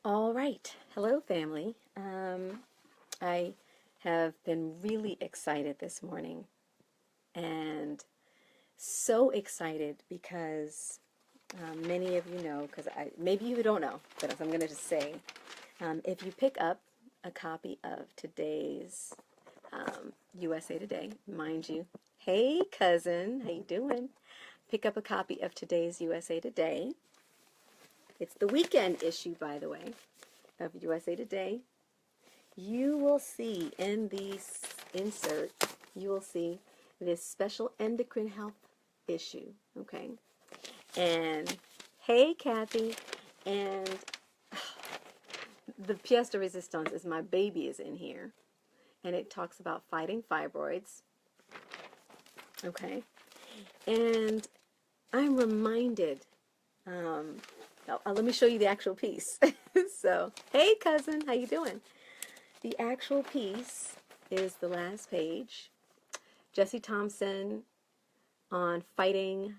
All right. Hello, family. I have been really excited this morning, and so excited because many of you know, because maybe you don't know, but as I'm going to just say, if you pick up a copy of today's USA Today, mind you, hey cousin, how you doing? Pick up a copy of today's USA Today. It's the weekend issue, by the way, of USA Today. You will see in the insert, you will see this special endocrine health issue, okay? And hey, Kathy, and the pièce de résistance is my baby is in here, and it talks about fighting fibroids, okay? And I'm reminded, let me show you the actual piece. So, hey, cousin, how you doing? The actual piece is the last page. Gessie Thompson on finding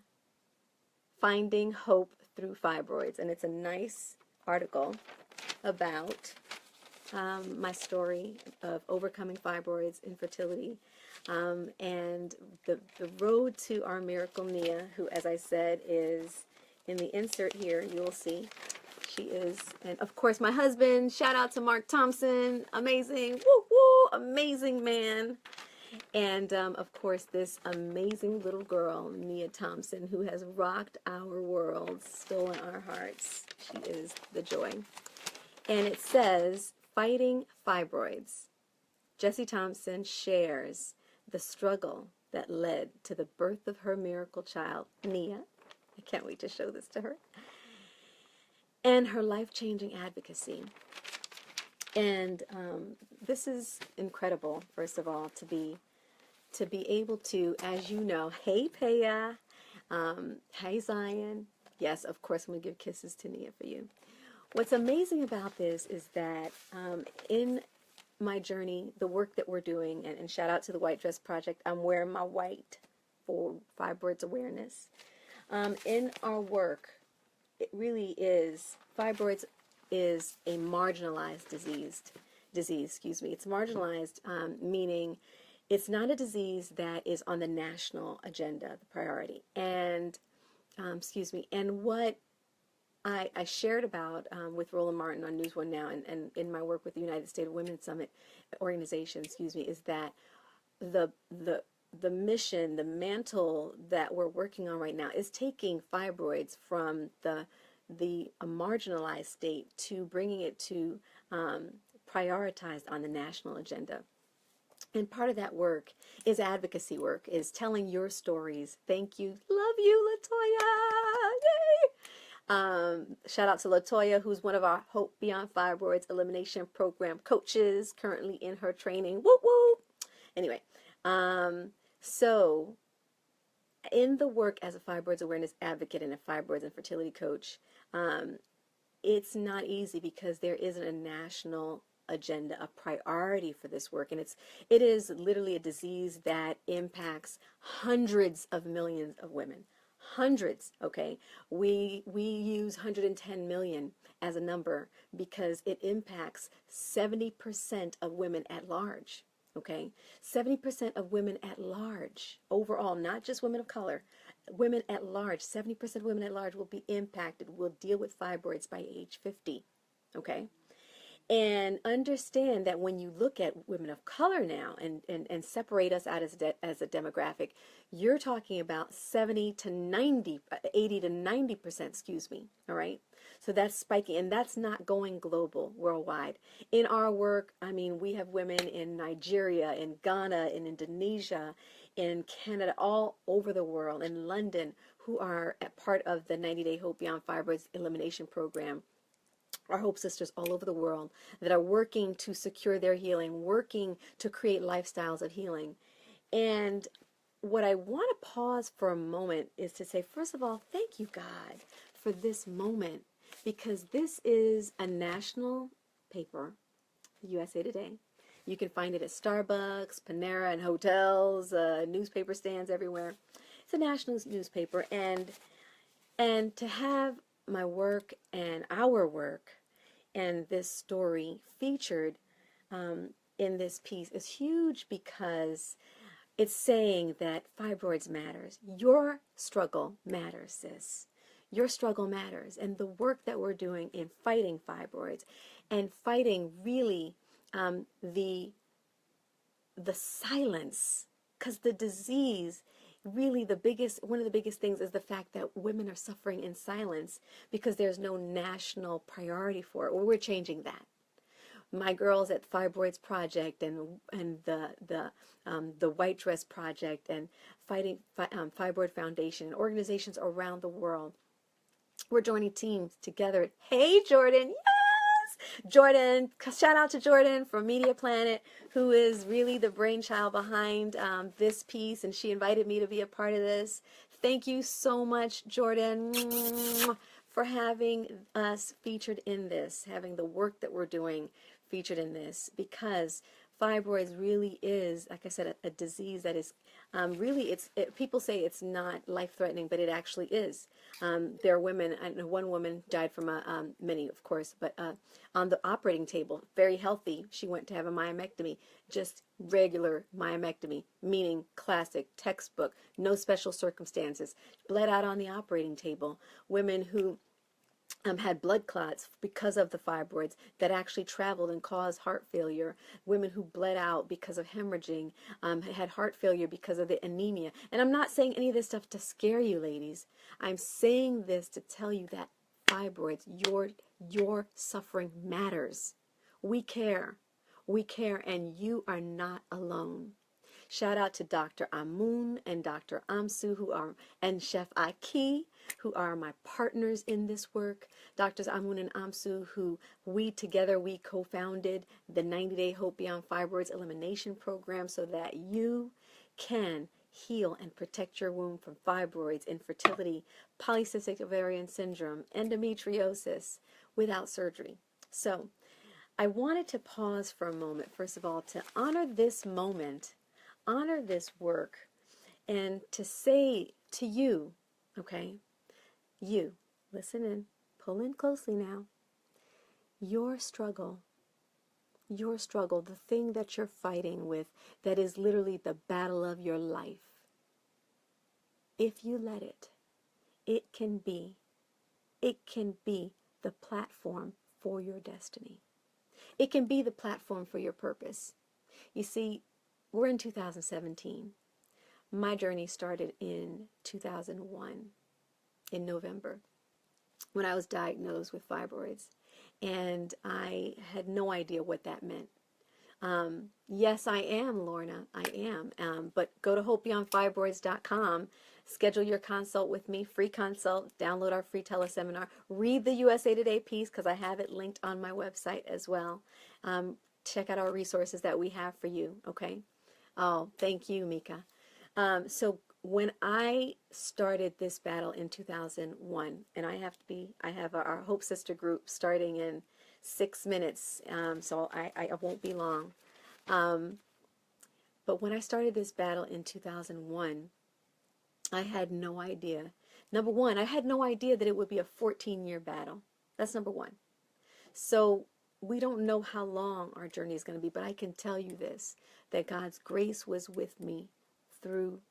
hope through fibroids. And it's a nice article about my story of overcoming fibroids, infertility, and the road to our miracle Nia, who, as I said, is in the insert here. You will see. She is, and of course, my husband. Shout out to Mark Thompson. Amazing. Woo woo. Amazing man. And of course, this amazing little girl, Nia Thompson, who has rocked our world, stolen our hearts. She is the joy. And it says, fighting fibroids. Gessie Thompson shares the struggle that led to the birth of her miracle child, Nia. I can't wait to show this to her. And her life-changing advocacy. And this is incredible, first of all, to be able to, as you know, hey, Paya, hey, Zion. Yes, of course, I'm going to give kisses to Nia for you. What's amazing about this is that in my journey, the work that we're doing, and shout out to the White Dress Project, I'm wearing my white for fibroids awareness. In our work, it really is, fibroids is a marginalized disease. It's marginalized, meaning it's not a disease that is on the national agenda, the priority. And, and what I shared about with Roland Martin on News One Now and in my work with the United States Women's Summit organization, is that the mission, the mantle that we're working on right now is taking fibroids from the marginalized state to bringing it to prioritized on the national agenda. And part of that work is advocacy work, is telling your stories. Thank you. Love you, LaToya. Yay! Shout out to LaToya, who's one of our Hope Beyond Fibroids Elimination Program coaches, currently in her training. Whoop, whoop. Anyway, so in the work as a fibroids awareness advocate and a fibroids and fertility coach, it's not easy because there isn't a national agenda, a priority for this work, and it is literally a disease that impacts hundreds of millions of women. Hundreds, okay? We use 110 million as a number because it impacts 70% of women at large. Okay, 70% of women at large, overall, not just women of color, women at large, 70% of women at large will be impacted, will deal with fibroids by age 50, okay? And understand that when you look at women of color now and separate us out as a demographic, you're talking about 80 to 90%, all right? So that's spiking, and that's not going global, worldwide. In our work, I mean, we have women in Nigeria, in Ghana, in Indonesia, in Canada, all over the world, in London, who are a part of the 90-Day Hope Beyond Fibroids Elimination Program. Our Hope Sisters all over the world that are working to secure their healing, working to create lifestyles of healing. And what I want to pause for a moment is to say, first of all, thank you, God, for this moment, because this is a national paper, USA Today. You can find it at Starbucks, Panera, and hotels, newspaper stands everywhere. It's a national newspaper, and to have my work and our work and this story featured in this piece is huge because it's saying that fibroids matters. Your struggle matters, sis. Your struggle matters. And the work that we're doing in fighting fibroids and fighting really the silence, because the disease, really one of the biggest things is the fact that women are suffering in silence because there's no national priority for it. Well, we're changing that. My girls at Fibroids Project and the White Dress Project and Fighting Fibroid Foundation and organizations around the world, we're joining teams together. Hey, Jordan, yes, Jordan. Shout out to Jordan from Media Planet, who is really the brainchild behind this piece, and she invited me to be a part of this. Thank you so much, Jordan, for having us featured in this, having the work that we're doing featured in this, because fibroids really is, like I said, a disease that is really, people say it's not life-threatening, but it actually is. There are women, I know one woman died from many, of course, but on the operating table, very healthy, she went to have a myomectomy, just regular myomectomy, meaning classic, textbook, no special circumstances, bled out on the operating table. Women who had blood clots because of the fibroids that actually traveled and caused heart failure. Women who bled out because of hemorrhaging, had heart failure because of the anemia. And I'm not saying any of this stuff to scare you, ladies. I'm saying this to tell you that fibroids, your suffering matters. We care. We care, and you are not alone. Shout out to Dr. Amun and Dr. Amsu, and Chef Aki, who are my partners in this work. Doctors Amun and Amsu, who we co-founded the 90-day Hope Beyond Fibroids Elimination program so that you can heal and protect your womb from fibroids, infertility, polycystic ovarian syndrome, endometriosis without surgery. So I wanted to pause for a moment, first of all, to honor this moment, honor this work, and to say to you, okay, you, listen in, pull in closely now, your struggle, the thing that you're fighting with, that is literally the battle of your life, if you let it, it can be the platform for your destiny. It can be the platform for your purpose. You see, we're in 2017. My journey started in 2001, in November, when I was diagnosed with fibroids. And I had no idea what that meant. Yes, I am, Lorna, I am. But go to hopebeyondfibroids.com, schedule your consult with me, free consult, download our free teleseminar, read the USA Today piece because I have it linked on my website as well. Check out our resources that we have for you, okay? Oh, thank you, Mika. So when I started this battle in 2001, and I have our Hope Sister group starting in 6 minutes, so I won't be long. But when I started this battle in 2001, I had no idea. Number one, I had no idea that it would be a 14-year battle. That's number one. So we don't know how long our journey is going to be, but I can tell you this, that God's grace was with me through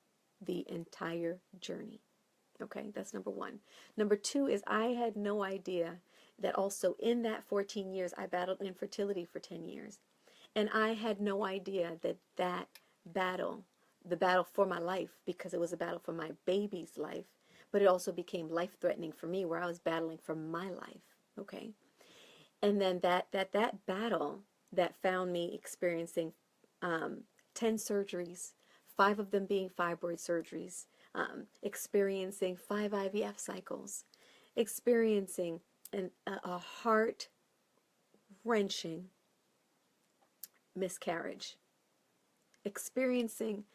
the entire journey. Okay, that's number one. Number two is I had no idea that also in that 14 years, I battled infertility for 10 years. And I had no idea that that battle, the battle for my life, because it was a battle for my baby's life, but it also became life-threatening for me, where I was battling for my life. Okay, and then that battle that found me experiencing 10 surgeries, 5 of them being fibroid surgeries, experiencing 5 IVF cycles, experiencing a heart-wrenching miscarriage, experiencing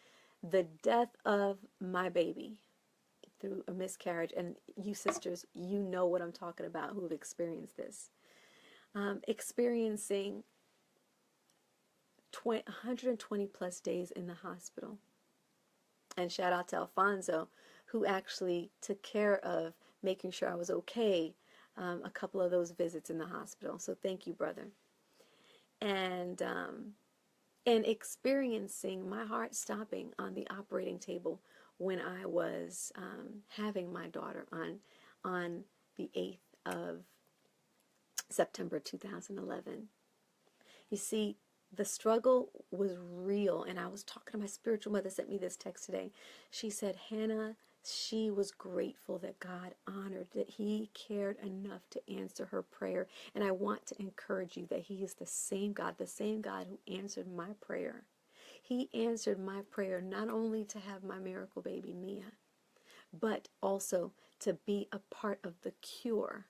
the death of my baby through a miscarriage. And you sisters, you know what I'm talking about who have experienced this. Experiencing 120 plus days in the hospital. And shout out to Alfonso, who actually took care of making sure I was okay a couple of those visits in the hospital. So thank you, brother. And experiencing my heart stopping on the operating table when I was having my daughter on the 8th of September 2011. You see, the struggle was real, and I was talking to my spiritual mother, sent me this text today. She said, Hannah, she was grateful that God honored, that he cared enough to answer her prayer. And I want to encourage you that he is the same God who answered my prayer. He answered my prayer not only to have my miracle baby, Mia, but also to be a part of the cure.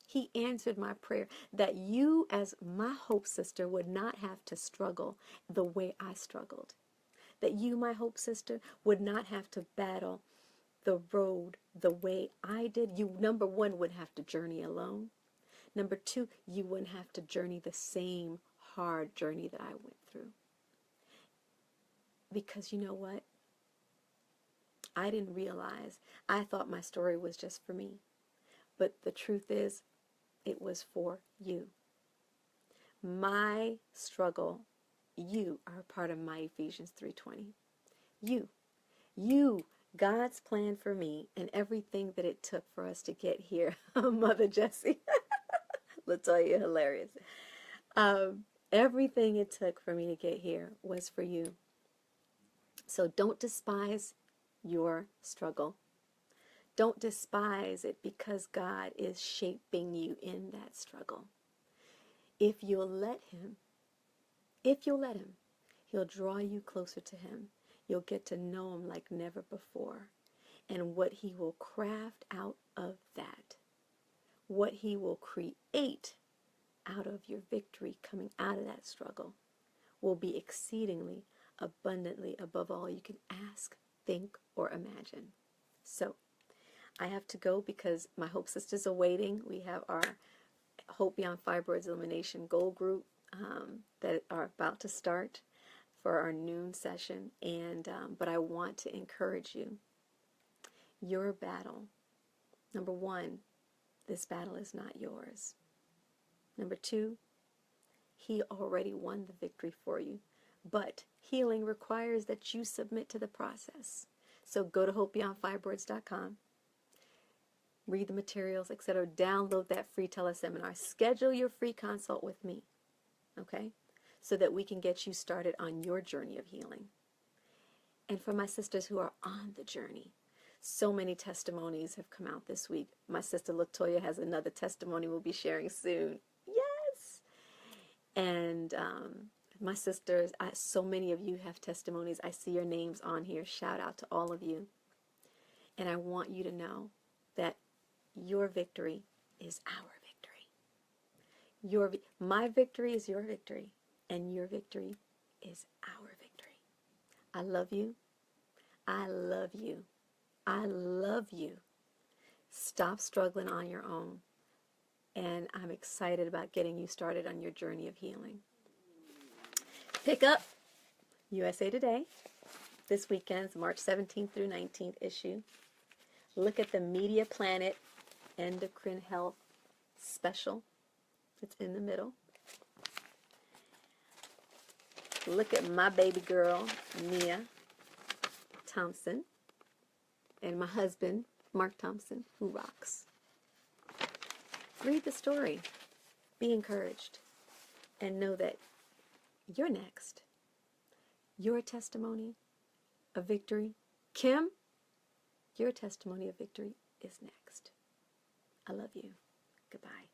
He answered my prayer that you, as my Hope sister, would not have to struggle the way I struggled. That you, my Hope sister, would not have to battle the road the way I did. You, number one, wouldn't have to journey alone. Number two, you wouldn't have to journey the same hard journey that I went through. Because you know what? I didn't realize. I thought my story was just for me. But the truth is, it was for you. My struggle, you are a part of my Ephesians 3:20. You, God's plan for me and everything that it took for us to get here. Mother Gessie, Latoya, hilarious. Everything it took for me to get here was for you. So don't despise your struggle. Don't despise it, because God is shaping you in that struggle. If you'll let him, he'll draw you closer to him. You'll get to know him like never before. And what he will craft out of that, what he will create out of your victory coming out of that struggle, will be exceedingly, abundantly above all you can ask, think, or imagine. So, I have to go because my Hope Sisters are waiting. We have our Hope Beyond Fibroids Elimination Goal Group that are about to start for our noon session. But I want to encourage you. Your battle, number one, this battle is not yours. Number two, he already won the victory for you. But healing requires that you submit to the process. So go to hopebeyondfibroids.com. Read the materials, etc. Download that free teleseminar. Schedule your free consult with me, okay? So that we can get you started on your journey of healing. And for my sisters who are on the journey, so many testimonies have come out this week. My sister Latoya has another testimony we'll be sharing soon. Yes! And my sisters, so many of you have testimonies. I see your names on here. Shout out to all of you. And I want you to know that your victory is our victory. My victory is your victory, and your victory is our victory. I love you. I love you. I love you. Stop struggling on your own, and I'm excited about getting you started on your journey of healing. Pick up USA Today, this weekend's March 17th through 19th issue. Look at the Media Planet Endocrine Health Special. It's in the middle. Look at my baby girl, Mia Thompson, and my husband, Mark Thompson, who rocks. Read the story. Be encouraged. And know that you're next. Your testimony of victory. Kim, your testimony of victory is next. I love you. Goodbye.